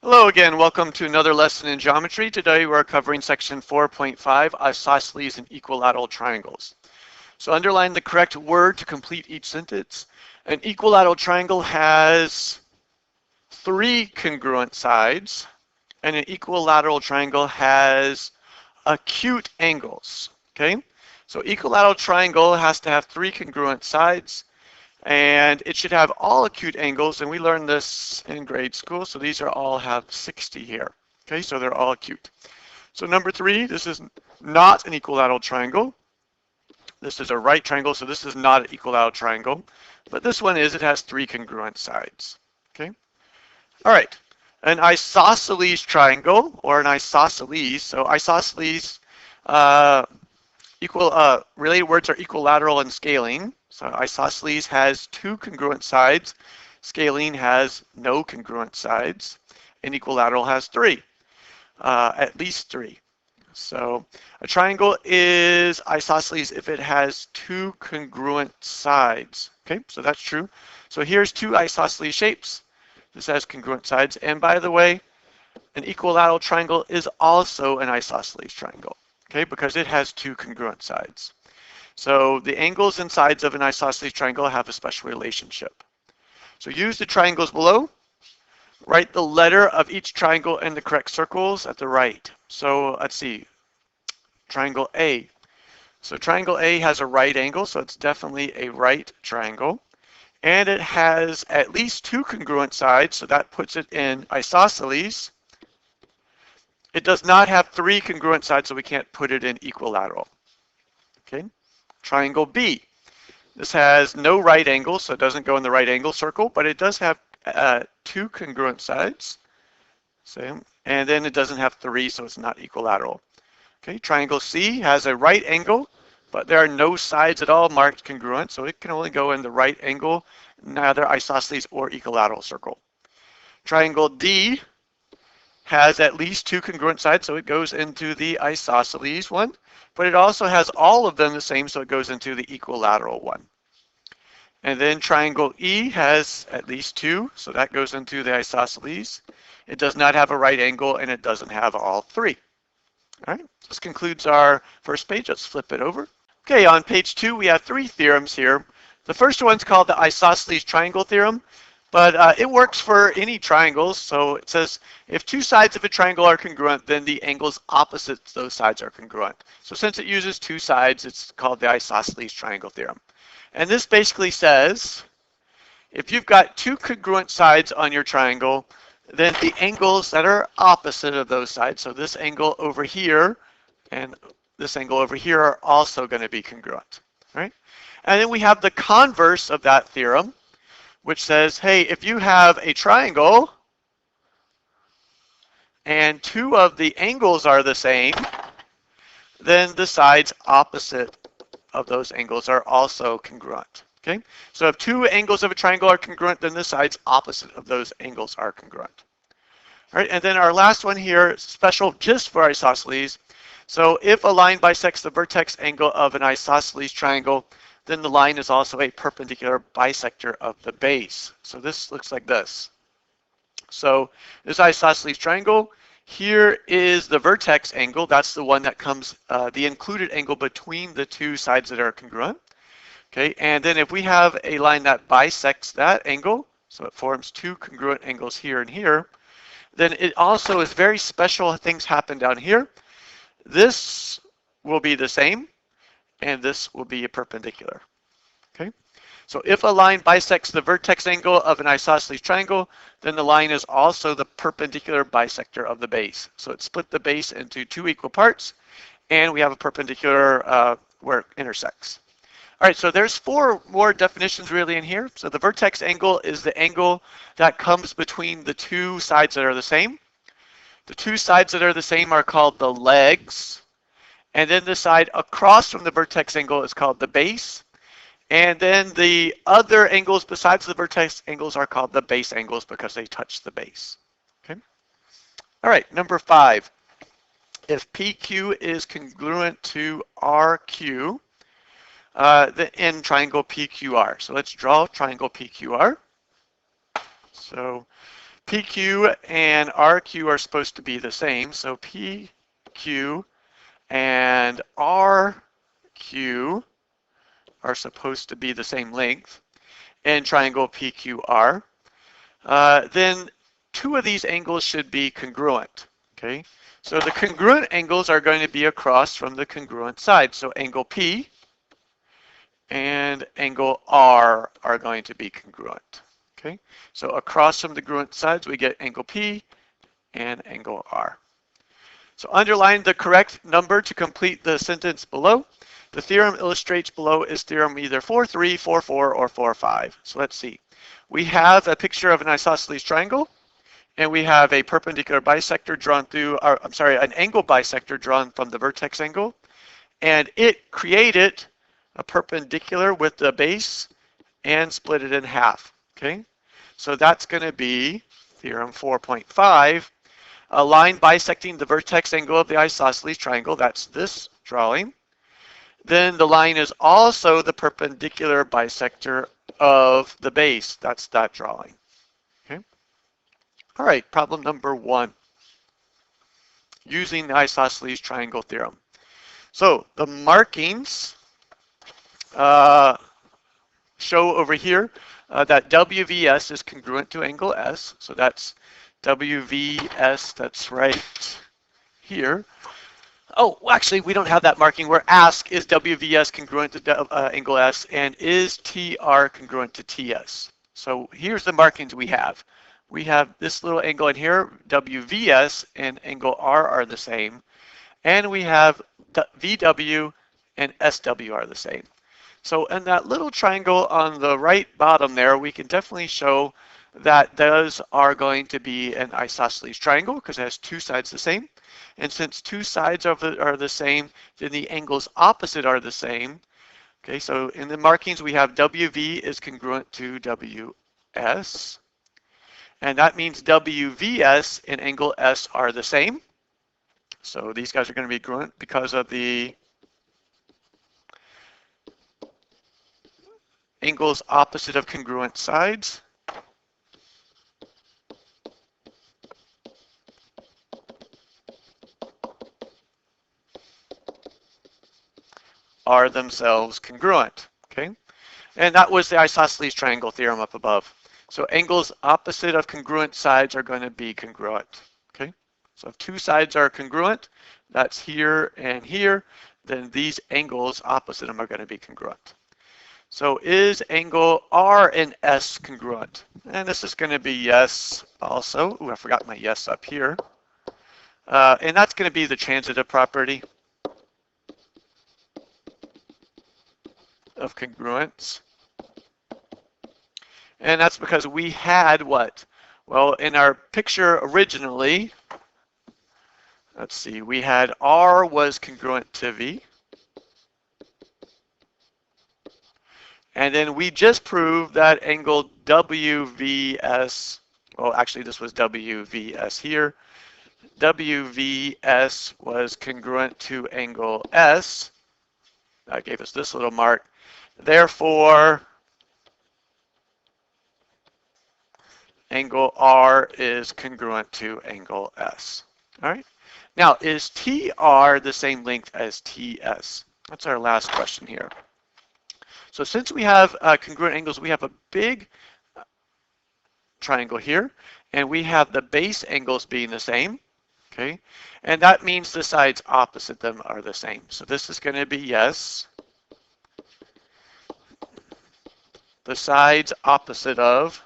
Hello again, welcome to another lesson in geometry. Today we're covering section 4.5, isosceles and equilateral triangles. So underline the correct word to complete each sentence. An equilateral triangle has three congruent sides, and an equilateral triangle has acute angles. Okay, so equilateral triangle has to have three congruent sides, and it should have all acute angles, and we learned this in grade school, so these are all have 60 here. Okay, so they're all acute. So number 3, this is not an equilateral triangle. This is a right triangle, so this is not an equilateral triangle. But this one is, it has three congruent sides. Okay, all right. An isosceles triangle, or an isosceles, so isosceles, uh, related words are equilateral and scalene. So isosceles has two congruent sides. Scalene has no congruent sides. And equilateral has three, at least three. So a triangle is isosceles if it has two congruent sides. Okay, so that's true. So here's two isosceles shapes. This has congruent sides. And by the way, an equilateral triangle is also an isosceles triangle. Okay, because it has two congruent sides. So the angles and sides of an isosceles triangle have a special relationship. So use the triangles below. Write the letter of each triangle in the correct circles at the right. So let's see, triangle A. So triangle A has a right angle, so it's definitely a right triangle. And it has at least two congruent sides, so that puts it in isosceles. It does not have three congruent sides, so we can't put it in equilateral. Okay, triangle B. This has no right angle, so it doesn't go in the right angle circle, but it does have two congruent sides. Same. And then it doesn't have three, so it's not equilateral. Okay, triangle C has a right angle, but there are no sides at all marked congruent, so it can only go in the right angle, neither isosceles or equilateral circle. Triangle D has at least two congruent sides, so it goes into the isosceles one, but it also has all of them the same, so it goes into the equilateral one. And then triangle E has at least two, so that goes into the isosceles. It does not have a right angle, and it doesn't have all three. All right, this concludes our first page. Let's flip it over. Okay, on page 2, we have three theorems here. The first one's called the isosceles triangle theorem, but it works for any triangles. So it says if two sides of a triangle are congruent, then the angles opposite those sides are congruent. So since it uses two sides, it's called the isosceles triangle theorem. And this basically says if you've got two congruent sides on your triangle, then the angles that are opposite of those sides, so this angle over here and this angle over here, are also going to be congruent. Right? And then we have the converse of that theorem, which says, hey, if you have a triangle and two of the angles are the same, then the sides opposite of those angles are also congruent. Okay, so if two angles of a triangle are congruent, then the sides opposite of those angles are congruent. All right, and then our last one here, special just for isosceles. So if a line bisects the vertex angle of an isosceles triangle, then the line is also a perpendicular bisector of the base. So this looks like this. So this isosceles triangle, here is the vertex angle. That's the one that comes, the included angle between the two sides that are congruent. Okay, and then if we have a line that bisects that angle, so it forms two congruent angles here and here, then it also is very special things happen down here. This will be the same, and this will be a perpendicular. Okay, so if a line bisects the vertex angle of an isosceles triangle, then the line is also the perpendicular bisector of the base. So it split the base into two equal parts, and we have a perpendicular where it intersects. All right, so there's four more definitions really in here. So the vertex angle is the angle that comes between the two sides that are the same. The two sides that are the same are called the legs. And then the side across from the vertex angle is called the base. And then the other angles besides the vertex angles are called the base angles because they touch the base. Okay. All right, number 5. If PQ is congruent to RQ, in triangle PQR. So let's draw triangle PQR. So PQ and RQ are supposed to be the same. So PQ and RQ are supposed to be the same length in triangle PQR. Then two of these angles should be congruent. Okay, so the congruent angles are going to be across from the congruent side. So angle P and angle R are going to be congruent. Okay, so across from the congruent sides, we get angle P and angle R. So underline the correct number to complete the sentence below. The theorem illustrates below is theorem either 4-3, 4-4, or 4-5. So let's see. We have a picture of an isosceles triangle, and we have a perpendicular bisector drawn through, an angle bisector drawn from the vertex angle, and it created a perpendicular with the base and split it in half. Okay, so that's going to be theorem 4.5. A line bisecting the vertex angle of the isosceles triangle, that's this drawing. Then the line is also the perpendicular bisector of the base, that's that drawing. Okay. All right, problem number 1, using the isosceles triangle theorem. So the markings show over here that WVS is congruent to angle S. So that's WVS, that's right here. Oh, well, actually, we don't have that marking. We're asked, is WVS congruent to angle S, and is TR congruent to TS? So here's the markings we have. We have this little angle in here, WVS and angle R are the same. And we have VW and SW are the same. So in that little triangle on the right bottom there, we can definitely show that those are going to be an isosceles triangle because it has two sides the same. And since two sides are the same, then the angles opposite are the same. Okay, so in the markings we have WV is congruent to WS. And that means WVS and angle S are the same. So these guys are going to be congruent because of the angles opposite of congruent sides. Are themselves congruent, okay? And that was the isosceles triangle theorem up above. So angles opposite of congruent sides are going to be congruent, okay? So if two sides are congruent, that's here and here, then these angles opposite them are going to be congruent. So is angle R and S congruent? And this is going to be yes also. Ooh, I forgot my yes up here. And that's going to be the transitive property of congruence. And that's because we had what? Well, in our picture originally, let's see, we had R was congruent to V. And then we just proved that angle WVS, well, actually this was WVS here. WVS was congruent to angle S. That gave us this little mark. Therefore, angle R is congruent to angle S. All right. Now, is TR the same length as TS? That's our last question here. So since we have congruent angles, we have a big triangle here, and we have the base angles being the same. Okay. And that means the sides opposite them are the same. So this is going to be yes. The sides opposite of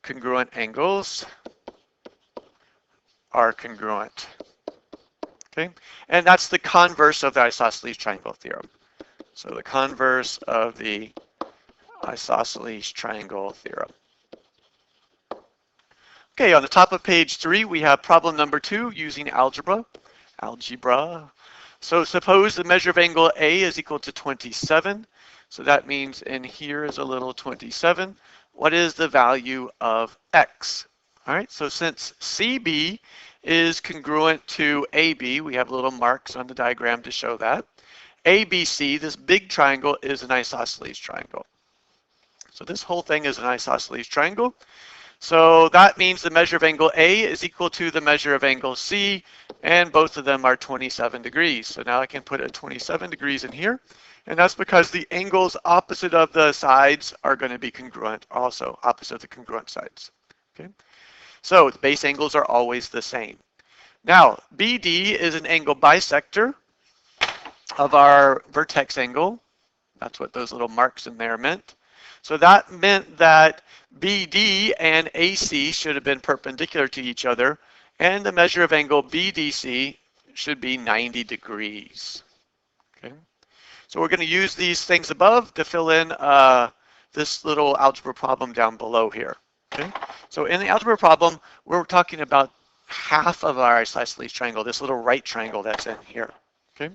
congruent angles are congruent. Okay, and that's the converse of the isosceles triangle theorem. So the converse of the isosceles triangle theorem. Okay, on the top of page 3, we have problem number 2 using algebra. So suppose the measure of angle A is equal to 27. So that means in here is a little 27. What is the value of X? All right, so since CB is congruent to AB, we have little marks on the diagram to show that. ABC, this big triangle, is an isosceles triangle. So this whole thing is an isosceles triangle. So that means the measure of angle A is equal to the measure of angle C, and both of them are 27 degrees. So now I can put a 27 degrees in here, and that's because the angles opposite of the sides are going to be congruent also, opposite of the congruent sides. Okay, so the base angles are always the same. Now, BD is an angle bisector of our vertex angle. That's what those little marks in there meant. So that meant that BD and AC should have been perpendicular to each other, and the measure of angle BDC should be 90 degrees. Okay. So we're going to use these things above to fill in this little algebra problem down below here. Okay. So in the algebra problem, we're talking about half of our isosceles triangle, this little right triangle that's in here. Okay.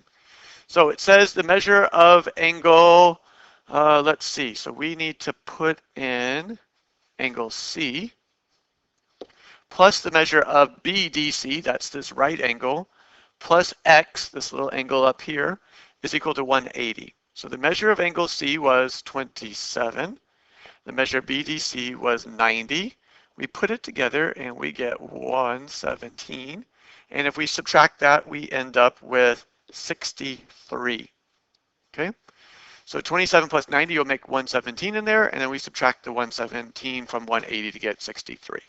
So it says the measure of angle, let's see, so we need to put in angle C plus the measure of BDC, that's this right angle, plus X, this little angle up here, is equal to 180. So the measure of angle C was 27. The measure of BDC was 90. We put it together and we get 117. And if we subtract that, we end up with 63. Okay, so 27 plus 90 will make 117 in there, and then we subtract the 117 from 180 to get 63.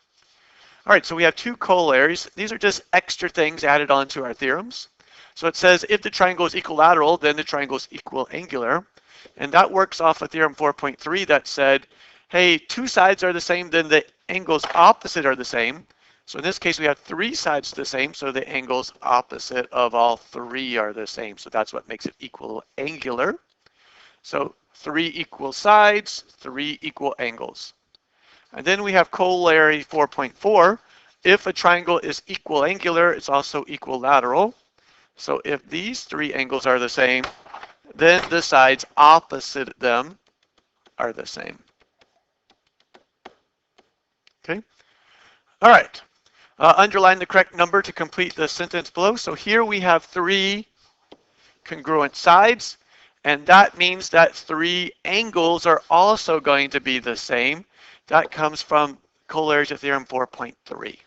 All right, so we have two corollaries. These are just extra things added on to our theorems. So it says if the triangle is equilateral, then the triangle is equiangular. And that works off of theorem 4.3 that said, hey, two sides are the same, then the angles opposite are the same. So in this case, we have three sides the same, so the angles opposite of all three are the same. So that's what makes it equiangular. So 3 equal sides, 3 equal angles. And then we have corollary 4.4. If a triangle is equiangular, it's also equilateral. So if these three angles are the same, then the sides opposite them are the same. Okay. All right. Underline the correct number to complete the sentence below. So here we have 3 congruent sides, and that means that 3 angles are also going to be the same. That comes from corollary to theorem 4.3.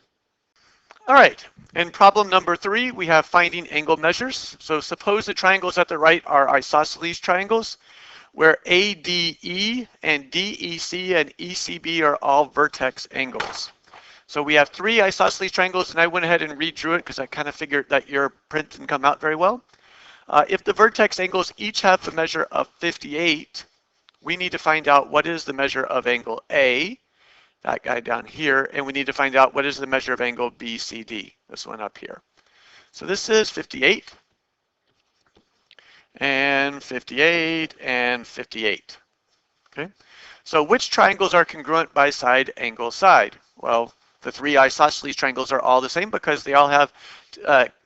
All right, in problem number 3, we have finding angle measures. So suppose the triangles at the right are isosceles triangles, where ADE and DEC and ECB are all vertex angles. So we have 3 isosceles triangles, and I went ahead and redrew it because I kind of figured that your print didn't come out very well. If the vertex angles each have the measure of 58, we need to find out what is the measure of angle A, that guy down here, and we need to find out what is the measure of angle BCD, this one up here. So this is 58, and 58, and 58. Okay, so which triangles are congruent by side, angle, side? Well, the 3 isosceles triangles are all the same because they all have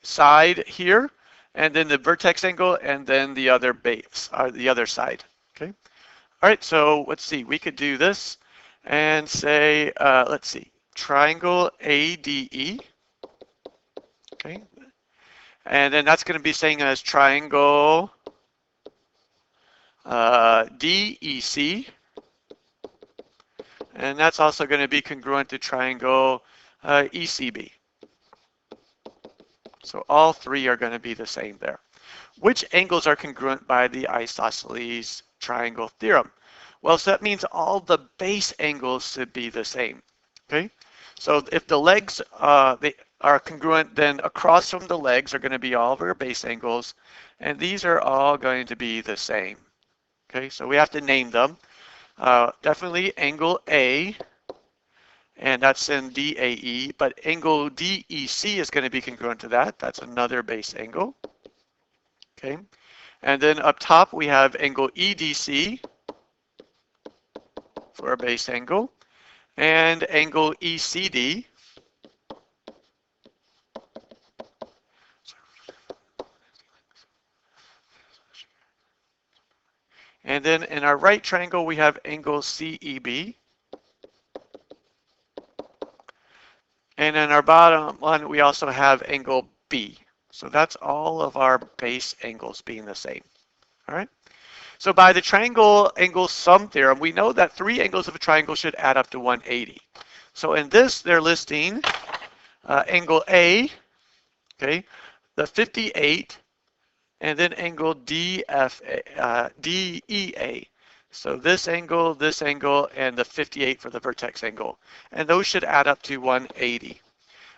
side here, and then the vertex angle, and then the other base, or the other side. Okay. All right, so let's see. We could do this and say, let's see, triangle ADE. Okay. And then that's going to be saying as triangle DEC. And that's also going to be congruent to triangle ECB. So all 3 are going to be the same there. Which angles are congruent by the isosceles triangle theorem? Well, so that means all the base angles should be the same. Okay, so if the legs they are congruent, then across from the legs are going to be all of our base angles, and these are all going to be the same. Okay, so we have to name them. Definitely angle A, and that's in DAE, but angle DEC is going to be congruent to that. That's another base angle. Okay, and then up top we have angle EDC for a base angle, and angle ECD. And then in our right triangle, we have angle CEB. And in our bottom one, we also have angle B. So that's all of our base angles being the same. All right. So by the triangle angle sum theorem, we know that 3 angles of a triangle should add up to 180. So in this, they're listing angle A, okay, the 58, and then angle DEA. So this angle, and the 58 for the vertex angle. And those should add up to 180.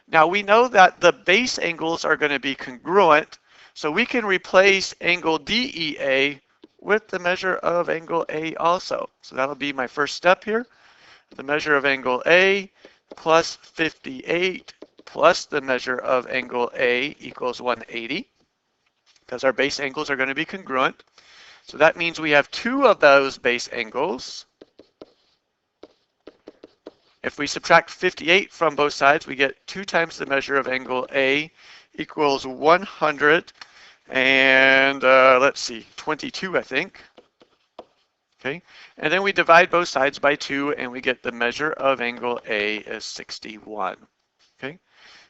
Now we know that the base angles are going to be congruent, so we can replace angle DEA with the measure of angle A also. So that'll be my first step here. The measure of angle A plus 58 plus the measure of angle A equals 180, because our base angles are going to be congruent. So that means we have 2 of those base angles. If we subtract 58 from both sides, we get 2 times the measure of angle A equals 100 and let's see, 22, I think. Okay, and then we divide both sides by 2 and we get the measure of angle A is 61. Okay,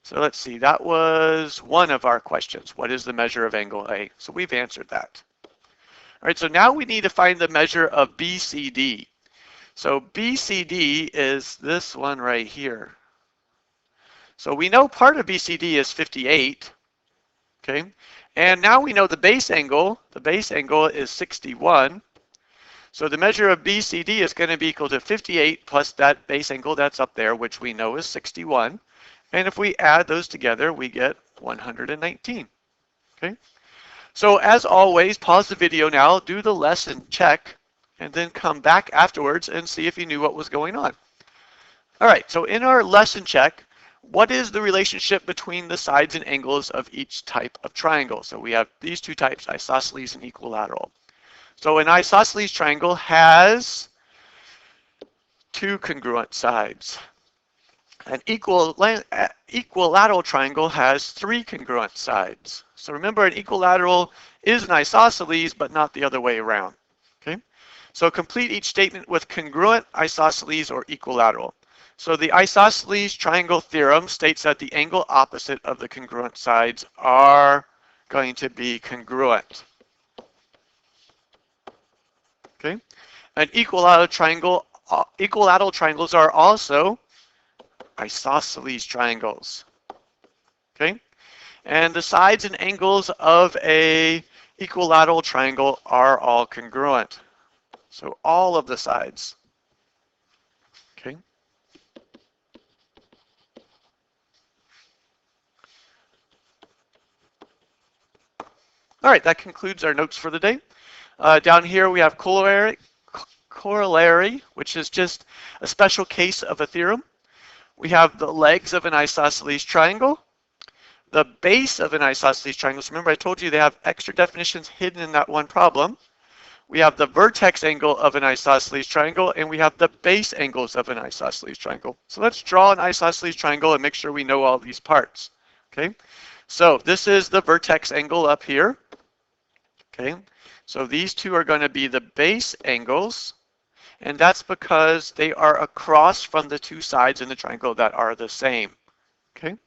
so let's see, that was one of our questions. What is the measure of angle A? So we've answered that. All right, so now we need to find the measure of BCD. So BCD is this one right here. So we know part of BCD is 58, okay? And now we know the base angle is 61. So the measure of BCD is going to be equal to 58 plus that base angle that's up there, which we know is 61. And if we add those together, we get 119, okay? So as always, pause the video now, do the lesson check, and then come back afterwards and see if you knew what was going on. All right, so in our lesson check, what is the relationship between the sides and angles of each type of triangle? So we have these 2 types, isosceles and equilateral. So an isosceles triangle has 2 congruent sides. An equilateral triangle has 3 congruent sides. So remember, an equilateral is an isosceles, but not the other way around. Okay? So complete each statement with congruent, isosceles, or equilateral. So the isosceles triangle theorem states that the angle opposite of the congruent sides are going to be congruent. Okay? An equilateral triangles are also isosceles triangles. Okay? And the sides and angles of a equilateral triangle are all congruent. So all of the sides. Okay? All right, that concludes our notes for the day. Down here we have corollary, which is just a special case of a theorem. We have the legs of an isosceles triangle, the base of an isosceles triangle. So remember, I told you they have extra definitions hidden in that one problem. We have the vertex angle of an isosceles triangle, and we have the base angles of an isosceles triangle. So let's draw an isosceles triangle and make sure we know all these parts. Okay, so this is the vertex angle up here. Okay, so these 2 are going to be the base angles, and that's because they are across from the 2 sides in the triangle that are the same. Okay,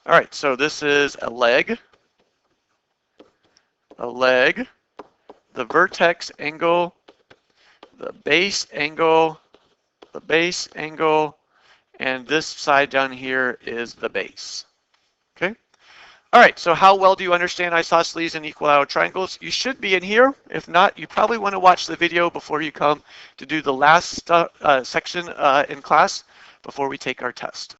all right, so this is a leg, the vertex angle, the base angle, and this side down here is the base. Okay? All right, so how well do you understand isosceles and equilateral triangles? You should be in here. If not, you probably want to watch the video before you come to do the last section in class before we take our test.